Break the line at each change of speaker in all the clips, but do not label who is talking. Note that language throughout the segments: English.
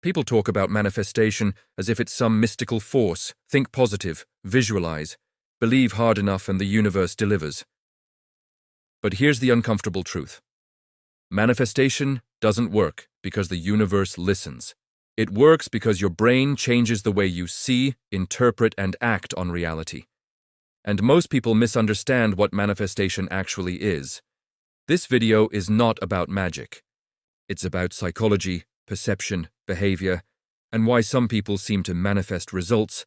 People talk about manifestation as if it's some mystical force. Think positive, visualize, believe hard enough and the universe delivers. But here's the uncomfortable truth. Manifestation doesn't work because the universe listens. It works because your brain changes the way you see, interpret, and act on reality. And most people misunderstand what manifestation actually is. This video is not about magic. It's about psychology, perception, behavior, and why some people seem to manifest results,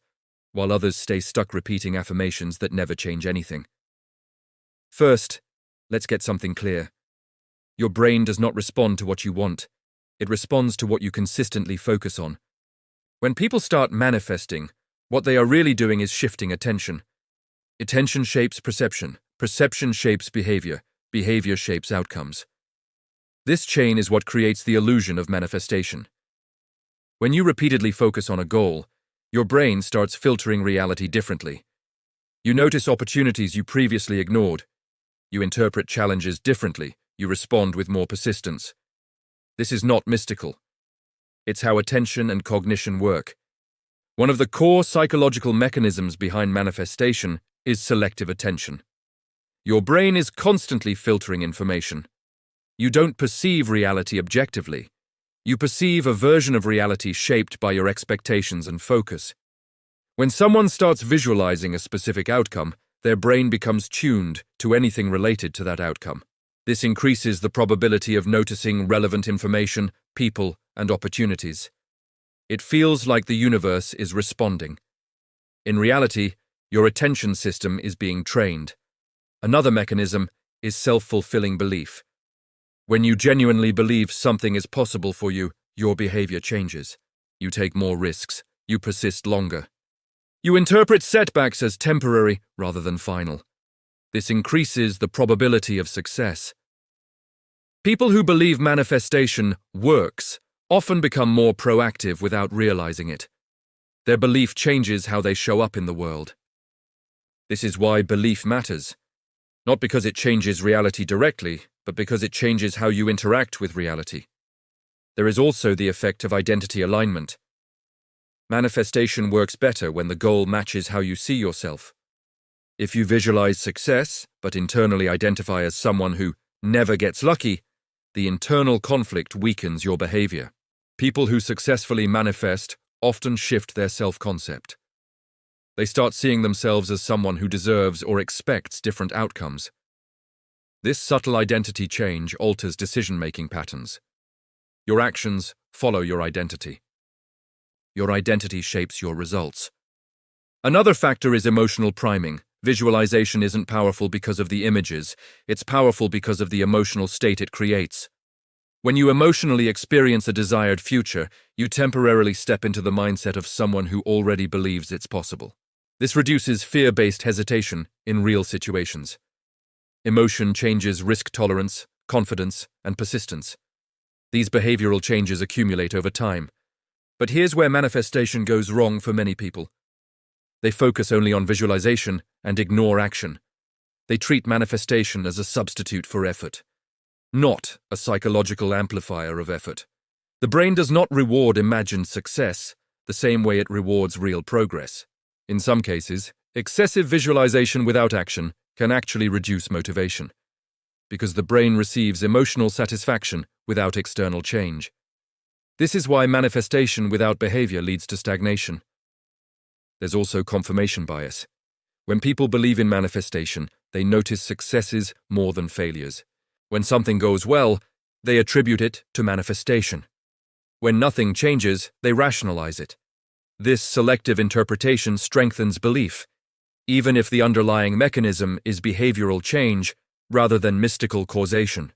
while others stay stuck repeating affirmations that never change anything. First, let's get something clear. Your brain does not respond to what you want. It responds to what you consistently focus on. When people start manifesting, what they are really doing is shifting attention. Attention shapes perception. Perception shapes behavior. Behavior shapes outcomes. This chain is what creates the illusion of manifestation. When you repeatedly focus on a goal, your brain starts filtering reality differently. You notice opportunities you previously ignored. You interpret challenges differently. You respond with more persistence. This is not mystical. It's how attention and cognition work. One of the core psychological mechanisms behind manifestation is selective attention. Your brain is constantly filtering information. You don't perceive reality objectively. You perceive a version of reality shaped by your expectations and focus. When someone starts visualizing a specific outcome, their brain becomes tuned to anything related to that outcome. This increases the probability of noticing relevant information, people, and opportunities. It feels like the universe is responding. In reality, your attention system is being trained. Another mechanism is self-fulfilling belief. When you genuinely believe something is possible for you, your behavior changes. You take more risks. You persist longer. You interpret setbacks as temporary rather than final. This increases the probability of success. People who believe manifestation works often become more proactive without realizing it. Their belief changes how they show up in the world. This is why belief matters. Not because it changes reality directly, but because it changes how you interact with reality. There is also the effect of identity alignment. Manifestation works better when the goal matches how you see yourself. If you visualize success, but internally identify as someone who never gets lucky, the internal conflict weakens your behavior. People who successfully manifest often shift their self-concept. They start seeing themselves as someone who deserves or expects different outcomes. This subtle identity change alters decision-making patterns. Your actions follow your identity. Your identity shapes your results. Another factor is emotional priming. Visualization isn't powerful because of the images, it's powerful because of the emotional state it creates. When you emotionally experience a desired future, you temporarily step into the mindset of someone who already believes it's possible. This reduces fear-based hesitation in real situations. Emotion changes risk tolerance, confidence, and persistence. These behavioral changes accumulate over time. But here's where manifestation goes wrong for many people. They focus only on visualization and ignore action. They treat manifestation as a substitute for effort, not a psychological amplifier of effort. The brain does not reward imagined success the same way it rewards real progress. In some cases, excessive visualization without action can actually reduce motivation, because the brain receives emotional satisfaction without external change. This is why manifestation without behavior leads to stagnation. There's also confirmation bias. When people believe in manifestation, they notice successes more than failures. When something goes well, they attribute it to manifestation. When nothing changes, they rationalize it. This selective interpretation strengthens belief, even if the underlying mechanism is behavioral change rather than mystical causation.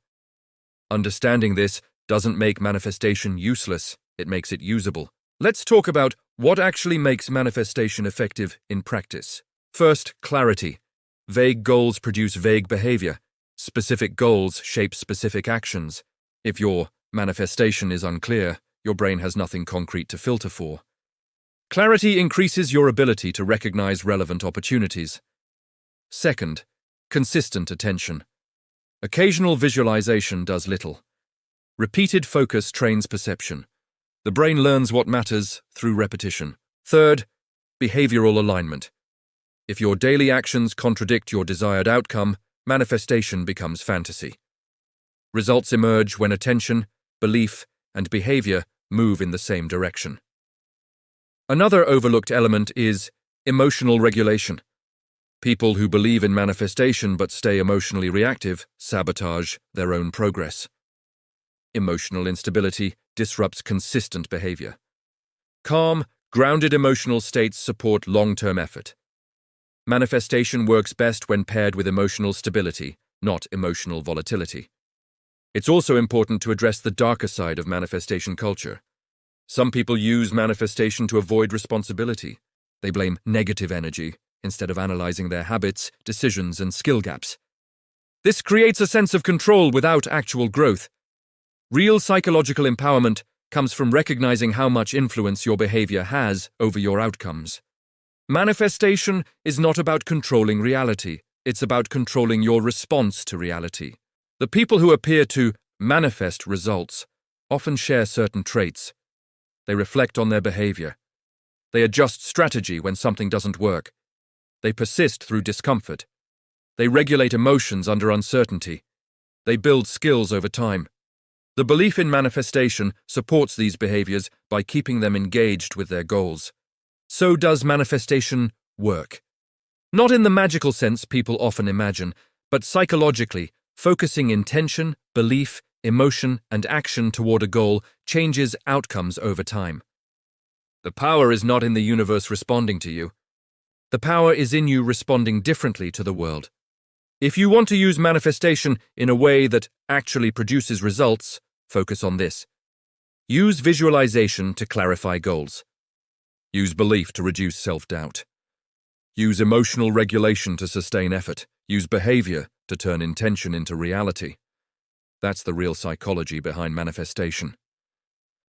Understanding this doesn't make manifestation useless, it makes it usable. Let's talk about what actually makes manifestation effective in practice. First, clarity. Vague goals produce vague behavior. Specific goals shape specific actions. If your manifestation is unclear, your brain has nothing concrete to filter for. Clarity increases your ability to recognize relevant opportunities. Second, consistent attention. Occasional visualization does little. Repeated focus trains perception. The brain learns what matters through repetition. Third, behavioral alignment. If your daily actions contradict your desired outcome, manifestation becomes fantasy. Results emerge when attention, belief, and behavior move in the same direction. Another overlooked element is emotional regulation. People who believe in manifestation but stay emotionally reactive sabotage their own progress. Emotional instability disrupts consistent behavior. Calm, grounded emotional states support long-term effort. Manifestation works best when paired with emotional stability, not emotional volatility. It's also important to address the darker side of manifestation culture. Some people use manifestation to avoid responsibility. They blame negative energy instead of analyzing their habits, decisions, and skill gaps. This creates a sense of control without actual growth. Real psychological empowerment comes from recognizing how much influence your behavior has over your outcomes. Manifestation is not about controlling reality. It's about controlling your response to reality. The people who appear to manifest results often share certain traits. They reflect on their behavior. They adjust strategy when something doesn't work. They persist through discomfort. They regulate emotions under uncertainty. They build skills over time. The belief in manifestation supports these behaviors by keeping them engaged with their goals. So does manifestation work? Not in the magical sense people often imagine, but psychologically, focusing intention, belief, emotion, and action toward a goal changes outcomes over time. The power is not in the universe responding to you. The power is in you responding differently to the world. If you want to use manifestation in a way that actually produces results, focus on this. Use visualization to clarify goals. Use belief to reduce self-doubt. Use emotional regulation to sustain effort. Use behavior to turn intention into reality. That's the real psychology behind manifestation.